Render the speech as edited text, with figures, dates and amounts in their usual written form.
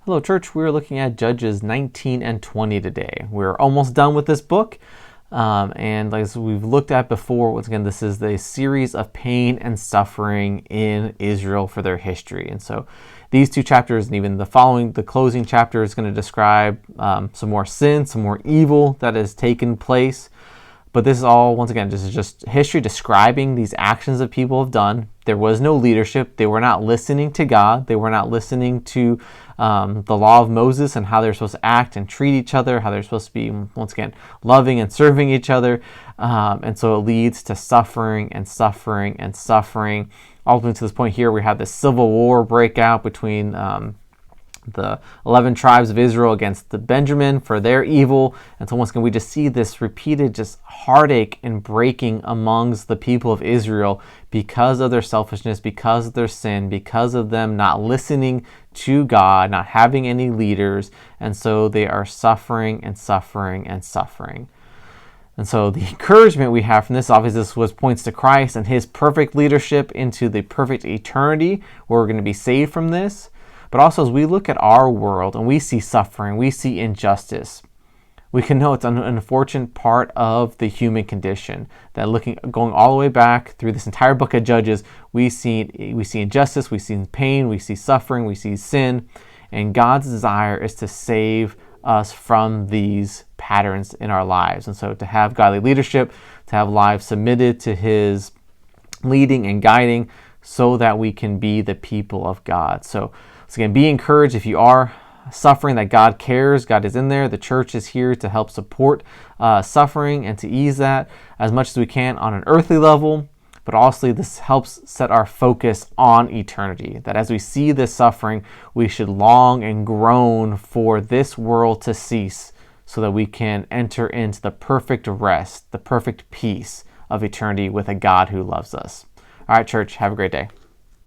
Hello, church. We're looking at Judges 19 and 20 today. We're almost done with this book. And as we've looked at before, once again, this is the series of pain and suffering in Israel for their history. And so these two chapters and even the closing chapter is going to describe some more sin, some more evil that has taken place. But this is all, once again, this is just history describing these actions that people have done. There was no leadership. They were not listening to God. They were not listening to the law of Moses and how they're supposed to act and treat each other, how they're supposed to be, once again, loving and serving each other. And so it leads to suffering and suffering and suffering. Ultimately, to this point here, we have this civil war break out between the 11 tribes of Israel against the Benjamin for their evil. And so once again, we just see this repeated just heartache and breaking amongst the people of Israel because of their selfishness, because of their sin, because of them not listening to God, not having any leaders. And so they are suffering and suffering and suffering. And so the encouragement we have from this, obviously this points to Christ and his perfect leadership into the perfect eternity where we're going to be saved from this. But also as we look at our world and we see suffering, we see injustice, we can know it's an unfortunate part of the human condition. That going all the way back through this entire book of Judges, we see injustice, we see pain, we see suffering, we see sin, and God's desire is to save us from these patterns in our lives. And so to have godly leadership, to have lives submitted to his leading and guiding so that we can be the people of God. So again, be encouraged if you are suffering, that God cares, God is in there. The church is here to help support suffering and to ease that as much as we can on an earthly level. But also this helps set our focus on eternity, that as we see this suffering, we should long and groan for this world to cease so that we can enter into the perfect rest, the perfect peace of eternity with a God who loves us. All right, church, have a great day.